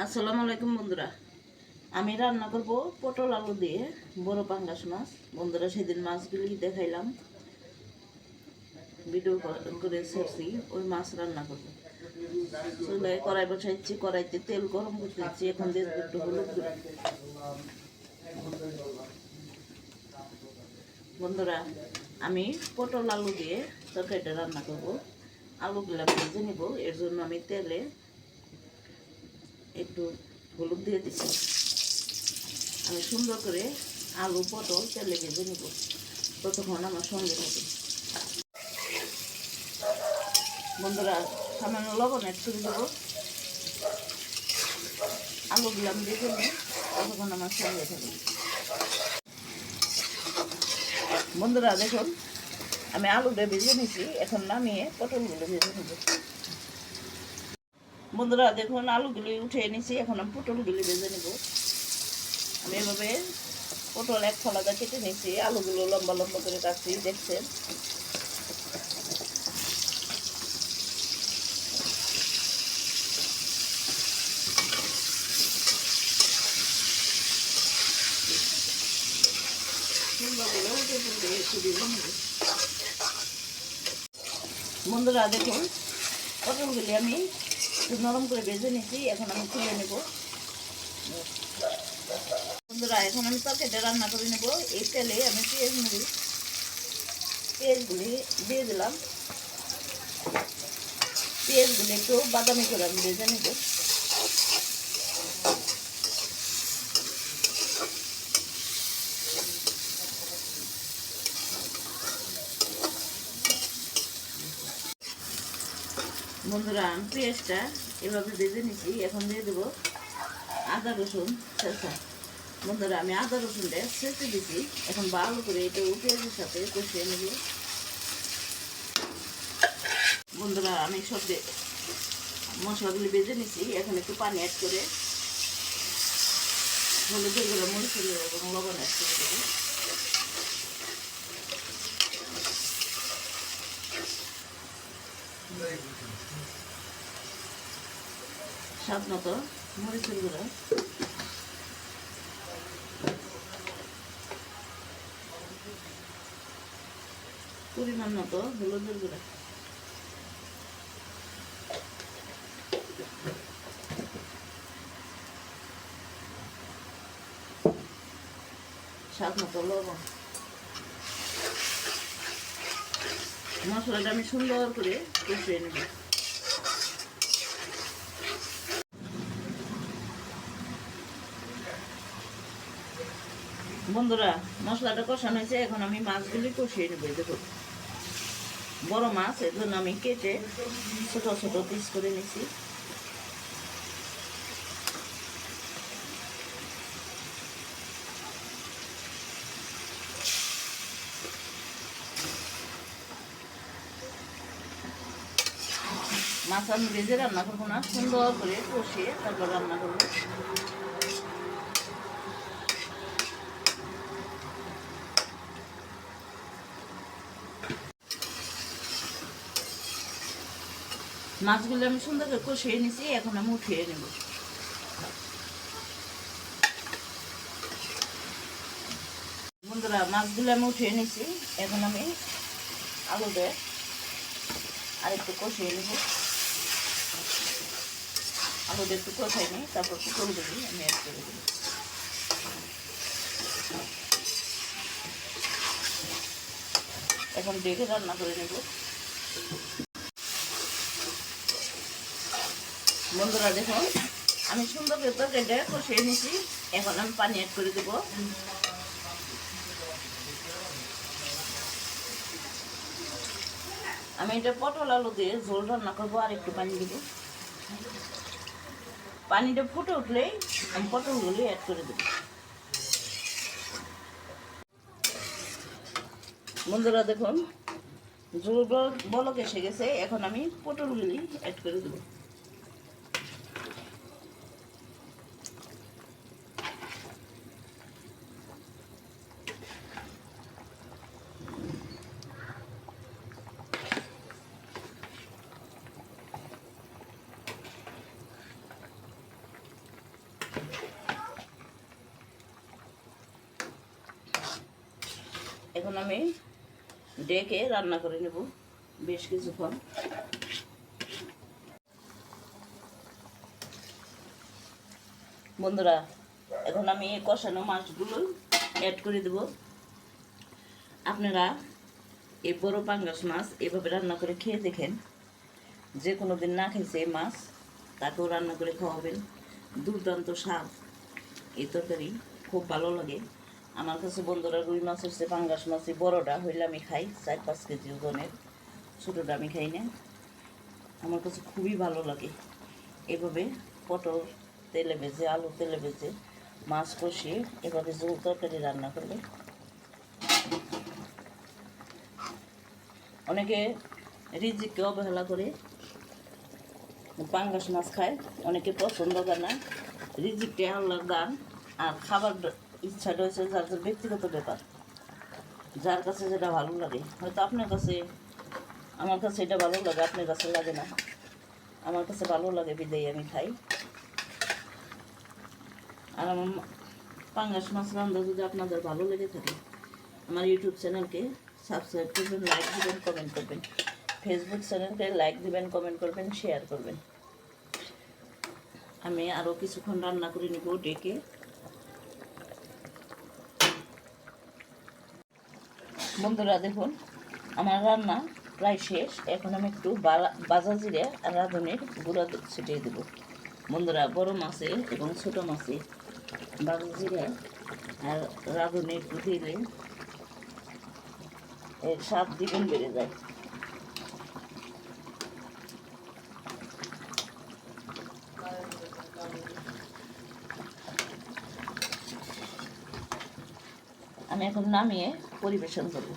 আসসালামু আলাইকুম বন্ধুরা, আমি রান্না করব পটল আলু দিয়ে বড় পাঙ্গাস মাছ। বন্ধুরা, সেদিন মাছগুলি দেখাইলাম, ভিডিও করে ছাড়ছি। ওই মাছ রান্না করব। চুলায় কড়াই বসাইছি, কড়াইতে তেল গরম করতেছি। এখন দিয়ে একটু হলুদ গুঁড়া। বন্ধুরা, আমি পটল আলু দিয়ে তরকারিটা রান্না করব। আলুগুলা ভেজে নিব, এর জন্য আমি তেলে একটু হলুদ দিয়ে দিচ্ছি। আমি সুন্দর করে আলু পটল তেলে ভেজে নিব, ততক্ষণ আমার সঙ্গে থাকে। বন্ধুরা, সামান্য লবণ অ্যাড করে দেবো। আলুগুলো আমি ভেজে নিই, ততক্ষণ আমার সঙ্গে থাকে। বন্ধুরা দেখুন, আমি আলুটা ভেজে নিছি, এখন নামিয়ে পটলগুলো ভেজে নেব। বন্ধুরা দেখুন, আলুগুলি উঠে নিছি, এখন আমি পটলগুলি ভেজে নেব। আমি এভাবে পটল এক ফালাদা কেটে নিছি, আলুগুলো লম্বা লম্বা করে কাটছি, দেখছেন। বন্ধুরা দেখুন, পটলগুলি আমি একটু নরম করে ভেজে নিয়েছি, এখন আমি তুলে নেব। বন্ধুরা, এখন আমি তরকারিটা রান্না করে নেব। এই তেলে আমি পেঁয়াজগুলি দিয়ে দিলাম। পেঁয়াজগুলি একটু বাদামি করে আমি ভেজে নেব। বন্ধুরা, আমি পেঁয়াজটা এভাবে ভেজে নিচ্ছি, এখন দিয়ে দেবো আদা রসুন ছেঁচা। বন্ধুরা, আমি আদা রসুনটা ছেঁচে দিচ্ছি, এখন ভালো করে এটা পেঁয়াজের সাথে কষিয়ে নেব। বন্ধুরা, আমি সব মশলাগুলি ভেজে নিচ্ছি, এখন একটু পানি অ্যাড করে হলুদের গুঁড়ো, মরিচের গুঁড়ো এবং লবণ অ্যাড করে দেবো। স্বাদ মতো মরিচের গুঁড়ো, পরিমাণ মতো হলুদের গুঁড়া। স্বাদ মতো লবণ। মশলাটা আমি সুন্দর করে কষিয়ে নেব। বন্ধুরা, মশলাটা কষানো হয়েছে, এখন আমি মাছগুলি কষিয়ে নেব। দেখুন, বড় মাছ, এর জন্য আমি কেটে ছোট ছোট পিস করে নিয়েছি। মাছ আমি ভেজে রান্না করবো না, সুন্দর করে কষিয়ে তারপর রান্না করবো। মাছগুলো আমি সুন্দর করে কষিয়ে নিয়েছি, এখন আমি উঠিয়ে নেব। বন্ধুরা, মাছগুলো আমি উঠিয়ে নিয়েছি, এখন আমি আলুতে আরেকটু কষিয়ে নেব। আলুটা একটু কষাই নিই, তারপর পটলগুলি আমি অ্যাড করে দেব। এখন ডেকে রান্না করে নেব। বন্ধুরা দেখুন, আমি সুন্দর করে তরকারিটা কষিয়ে নিয়েছি, এখন আমি পানি অ্যাড করে দেব। আমি এটা পটল আলু দিয়ে ঝোল রান্না করবো, আর একটু পানি দেবো। পানিটা ফুটে উঠলেই আমি পটলগুলি অ্যাড করে দেব। বন্ধুরা দেখুন, ঝোল বলক এসে গেছে, এখন আমি পটলগুলি অ্যাড করে দেব। এখন আমি ডেকে রান্না করে নেব বেশ কিছুক্ষণ। বন্ধুরা, এখন আমি এই কষানো মাছগুলো অ্যাড করে দেব। আপনারা এই বড় পাঙ্গাস মাছ এভাবে রান্না করে খেয়ে দেখেন। যে কোনো দিন না খেয়েছে এই মাছ তাকেও রান্না করে খাওয়াবেন। দুর্দান্ত স্বাদ এই তরকারি, খুব ভালো লাগে আমার কাছে। বন্ধুরা, রুই মাছ হচ্ছে পাঙ্গাস মাছই বড়টা হইলে আমি খাই 4-5 কেজি ওজনের, ছোটোটা আমি খাই না। আমার কাছে খুবই ভালো লাগে এভাবে পটল তেলে ভেজে, আলু তেলে ভেজে, মাছ কষিয়ে এভাবে ঝোল তরকারি রান্না করলে। অনেকে রিজিককে অবহেলা করে পাঙ্গাস মাছ খায়, অনেকে পছন্দ করে না। রিজিকটা আল্লাহর দান, আর খাবার ইচ্ছাটা হয়েছে যার যার ব্যক্তিগত ব্যাপার, যার কাছে যেটা ভালো লাগে। হয়তো আপনার কাছে, আমার কাছে এটা ভালো লাগে, আপনার কাছে লাগে না। আমার কাছে ভালো লাগে বিদায় আমি খাই। আর আমার পাঙ্গাস মাছ রান্না যদি আপনাদের ভালো লেগে থাকে, আমার ইউটিউব চ্যানেলকে সাবস্ক্রাইব করবেন, লাইক দিবেন, কমেন্ট করবেন। ফেসবুক চ্যানেলকে লাইক দিবেন, কমেন্ট করবেন, শেয়ার করবেন। আমি আরও কিছুক্ষণ রান্না করে নেব ডেকে। বন্ধুরা দেখুন, আমার রান্না প্রায় শেষ। এখন আমি একটু বাজা জিরে আর রাঁধুনির গুঁড়া ছিটিয়ে দেব। বন্ধুরা, বড় মাছে এবং ছোটো মাছে বাজা জিরে আর রাঁধুনি একটু দিলে এর স্বাদ দ্বিগুণ বেড়ে যায়। আমি এখন নামিয়ে পরিবেশন করব।